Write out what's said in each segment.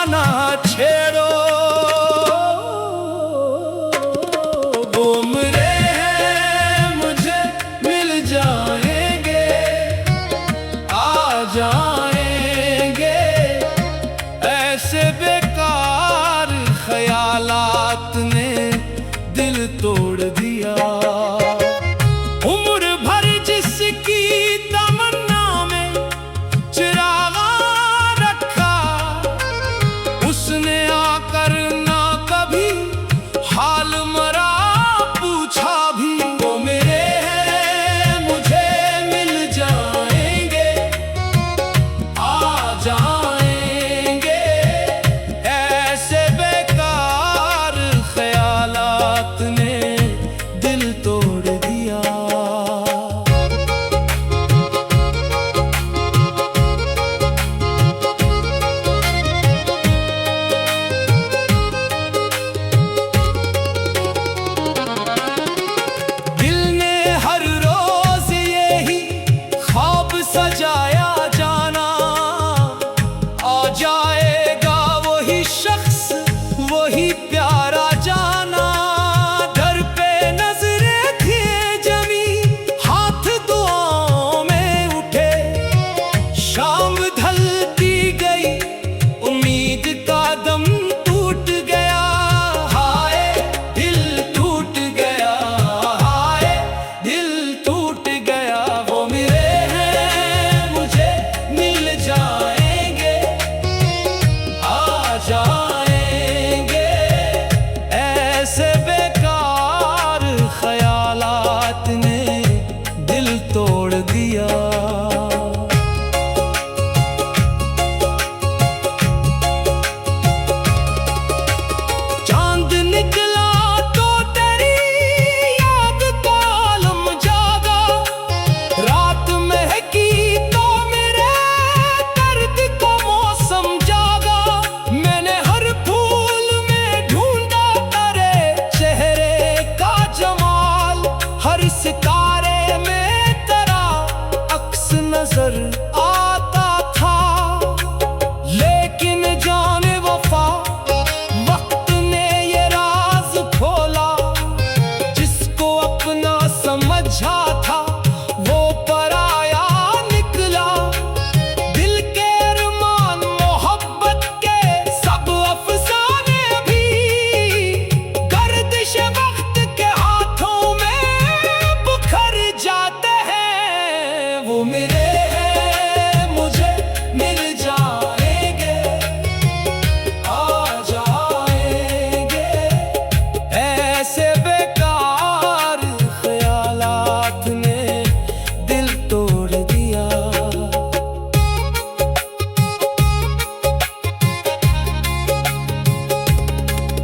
ना छेड़ो। घूम रहे हैं मुझे मिल जाएंगे, आ जाएंगे। ऐसे बेकार ख्यालात ने दिल तोड़ दिया। उम्र भर जिसकी तमन्ना में चिरागा रखा, उसने आकर ना कभी हाल मरा पूछा भी। वो मेरे हैं मुझे मिल जाएंगे, आ जाएंगे। ऐसे बेकार ख्यालात ने दिल तोड़ दिया। दिल ने हर रोज यही ख्वाब सजाया, जाना आ जाएगा वही शख्स, वही प्यारा जाना। घर पे नजरें थी जमी, हाथ दुआओं में उठे। शाम ढलती गई, उम्मीद का दम टूट गया। हाय दिल टूट गया, हाय दिल टूट गया। वो मेरे हैं मुझे मिल जाएंगे, आ जाएंगे। ऐसे बेकार ख्यालात ने दिल तोड़ दिया। चांद निकला तो तेरी याद का आलम जागा। रात महकी तो मेरे दर्द का मौसम जागा। मैंने हर फूल में ढूंढा तेरे चेहरे का जमाल। हर सितारे में तेरा अक्स नजर आता था। लेकिन जाने वफा वक्त ने ये राज खोला। जिसको अपना समझा था वो पराया निकला। दिल के अरमान मोहब्बत के सब अफसाने भी गर्दिश वक्त के हाथों में बिखर जाते हैं। वो मेरे हैं मुझे मिल जाएंगे, आ जाएंगे। ऐसे बेकार ख्यालात ने दिल तोड़ दिया।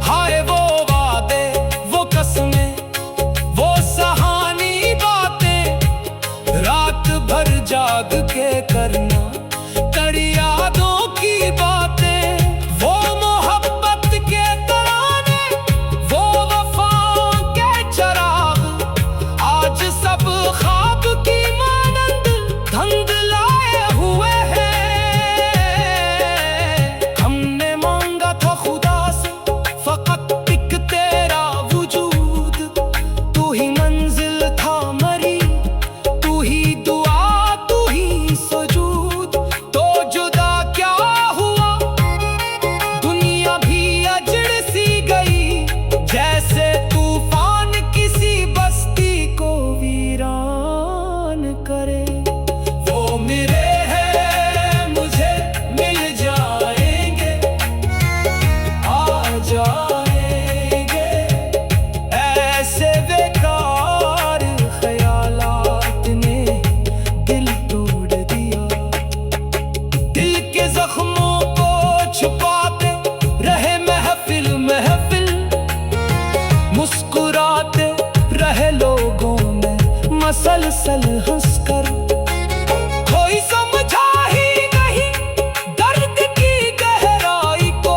हाय वो वादे, वो कसमें, वो सहानी बातें। रात भर जाग के करना तेरी यादों की बातें। वो मोहब्बत के तराने, वो वफाओं के चराग। आज सब ख्वाब की मानंद धंधलाए हुए हैं। हमने मांगा था खुदा से फकत एक तेरा वजूद। तू ही मंजिल था मरी, तू ही दुआ, तू ही सजूद। तो जुदा क्या हुआ, दुनिया भी अजड़ सी गई। जैसे तूफान किसी बस्ती को वीरान करे। वो मेरे हैं मुझे मिल जाएंगे, आ जाएंगे। ऐसे बेकार ख्यालात ने दिल तोड़ दिया। दिल के जख्मों को छुपाते रहे महफिल महफिल। मुस्कुराते रहे लोगों में मसलसल हंसकर। कोई समझा ही नहीं दर्द की गहराई को।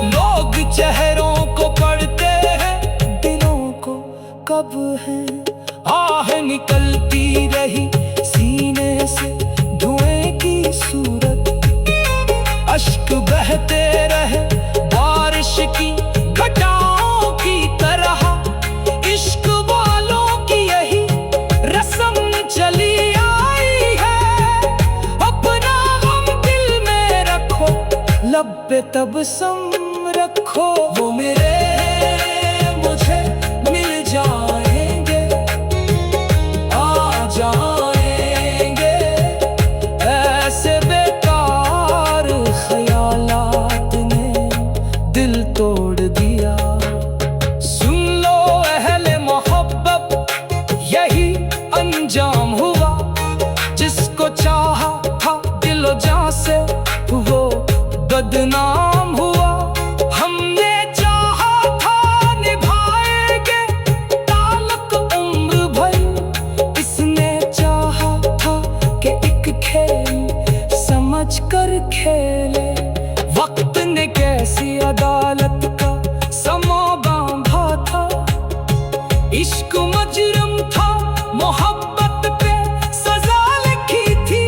लोग चेहरों को पढ़ते हैं, दिलों को कब है। आह निकलती रही सीने से धुएं की सूरत। अश्क बहते रहे बारिश की घटाओं की तरह। इश्क वालों की यही रस्म चली आई है। अपना गम दिल में रखो, लब पे तबस्सुम रखो। वो मेरे मुझे मिल जाएंगे, आ जाएंगे। ऐसे बेकार ख्यालात ने दिल तोड़ दिया। सुन लो अहले मोहब्बत, यही अंजाम हुआ। जिसको चाहा था दिलो जान से, वो बदनाम हुआ। हमने चाहा था निभाएंगे ताल्लुक उम्र भर। इसने चाहा था कि एक खेल समझ कर खेले। वक्त ने कैसी अदालत का समा बांधा था। इश्क मजरम था, मोहब्बत पे सजा लिखी थी।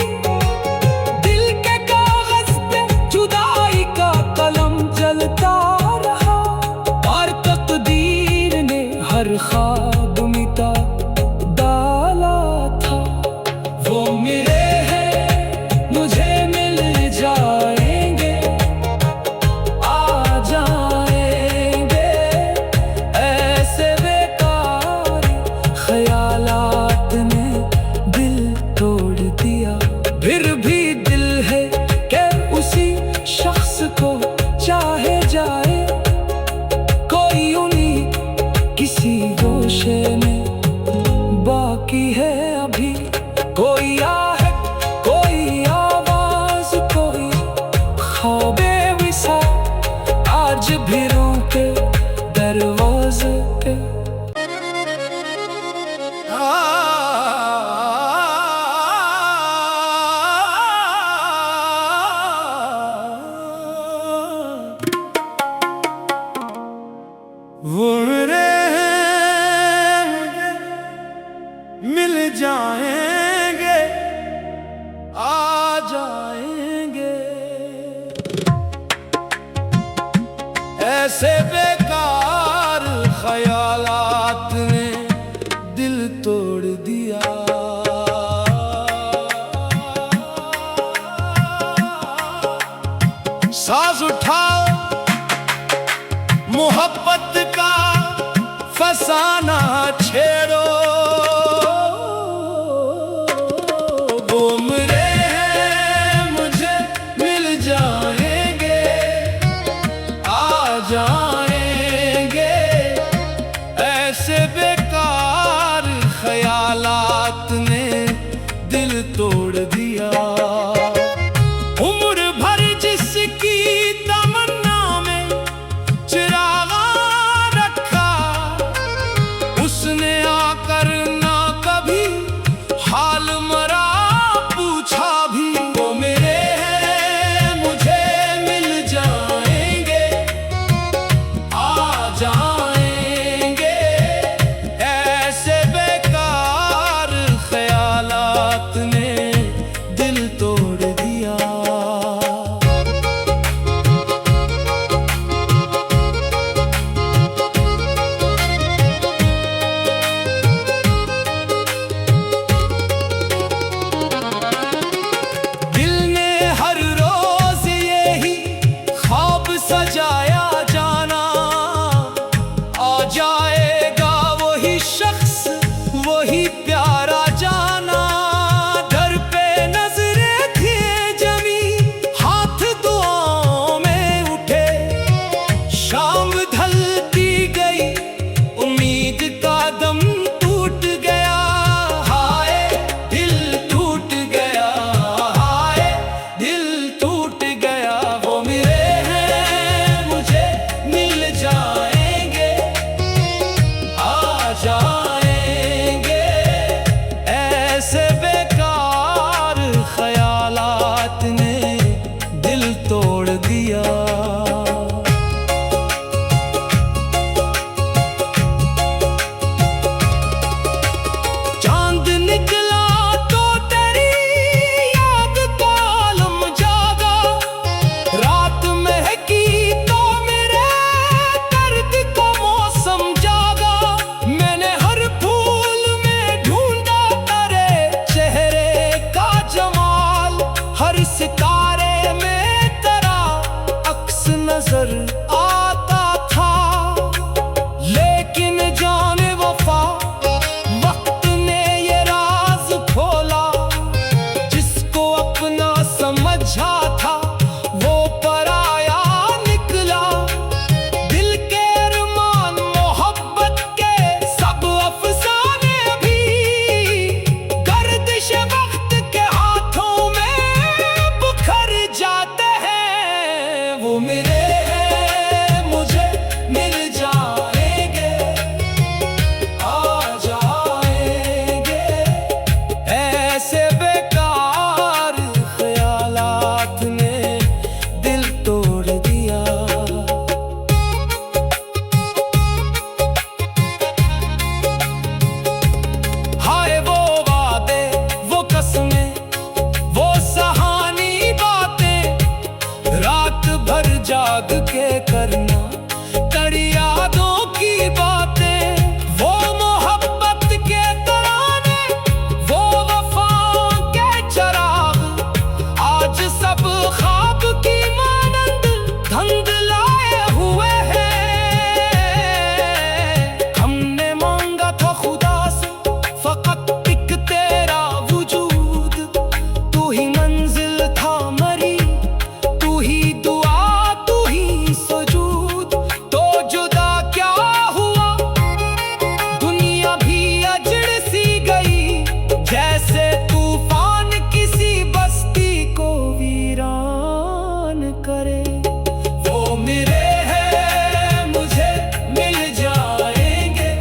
दिल के कागज पे जुदाई का कलम चलता रहा। और तकदीर ने हर ख्वाब मिटा डाला था। वो मेरे हैं मुझे मिल जाएंगे, आ जाएंगे। ऐसे बेकार ख्यालात ने दिल तोड़ दिया। फिर भी दिल है कि उसी शख्स को चाहे जाए। कोई उन्हीं किसी गोशे में बाकी है अभी। कोई आहट, कोई आवाज, कोई ख्वाबे विसा आज भी रोके दरवाजे पे। वो मेरे मिल जाएंगे, आ जाएंगे। ऐसे बेकार ख्यालात ने दिल तोड़ दिया। साज उठाओ मोहब्बत का फसाना छेड़ो। वो मेरे हैं मुझे मिल जाएंगे, आ जाएंगे। ऐसे बेकार ख्यालात ने दिल तोड़ दिया। उम्र भर जिसकी तमन्ना में चिरागा रखा, उसने याद के करना, कर यादों की बातें, वो मोहब्बत के तराने, वो वफा के चराग, आज सब ख्वाब की मानंद धंधलाए हुए हैं। हमने मांगा था खुदा से फकत एक तेरा वजूद, तू ही मंजिल था मरी, तू ही दुआ, तू ही सजूद, तो जुदा क्या हुआ, दुनिया भी अजड़ सी गई, जैसे तूफान किसी बस्ती को वीरान करे। वो मेरे हैं, मुझे मिल जाएंगे,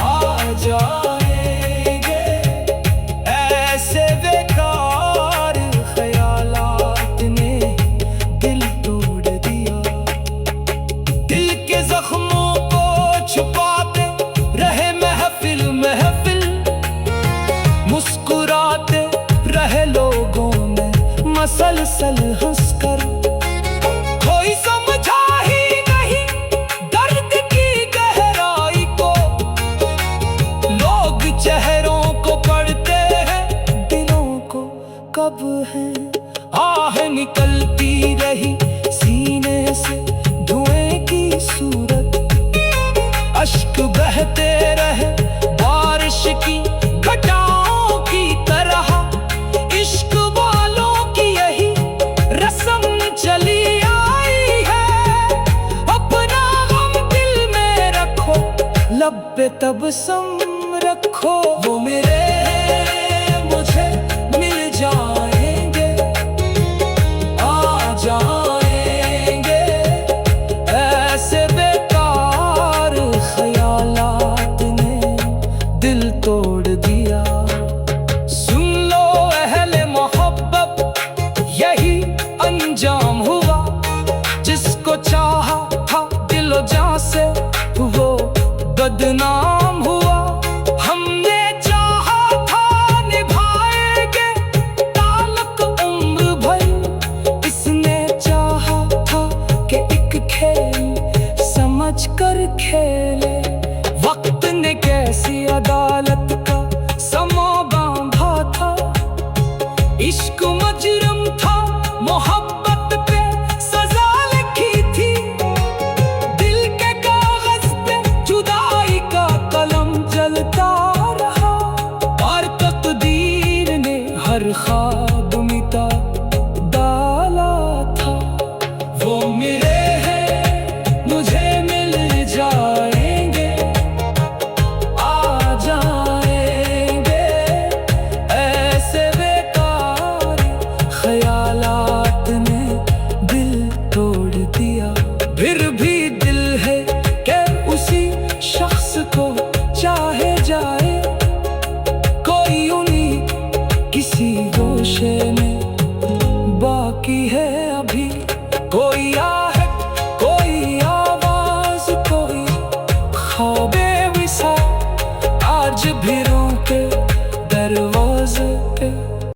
आ जाएंगे, ऐसे बेकार ख्यालात ने दिल तोड़ दिया। दिल के जख्मों को छुपाते रहे महफिल महफिल, मुस्कुराते रहे लोगों में मसलसल हंसकर। कोई समझा ही नहीं दर्द की गहराई को, लोग चेहरों को पढ़ते हैं, दिलों को कब है। आह निकलती रही सीने से धुएं की सूरत, अश्क बहते रहे बारिश की घटाओं की तरह, इश्क वालों की यही रस्म चली आई है। अपना गम दिल में रखो, लब पे तबस्सुम रखो। वो मेरे हैं, मुझे मिल जाएंगे, आ जाएंगे, ऐसे बेकार ख्यालात ने दिल तोड़ दिया। सुन लो अहले मोहब्बत, यही अंजाम हुआ, जिसको चाहा था दिलो जान से वो बदनाम हुआ। हमने चाहा था निभाएंगे ताल्लुक उम्र भर, इसने चाहा था कि एक खेल समझ कर खेले। वक्त ने कैसी अदालत का समा बांधा था, इश्क मजरम था, मोहब्बत पे सजा लिखी थी, दिल के कागज पे जुदाई का कलम चलता रहा, और तकदीर ने हर ख्वाब मिटा डाला था। वो मेरे हैं, मुझे मिल जाएंगे, आ जाएंगे, ऐसे बेकार ख्यालात ने दिल तोड़ दिया। फिर भी दिल है कि उसी शख्स को चाहे जाए, कोई उन्हीं किसी गोशे में बाकी है अभी, कोई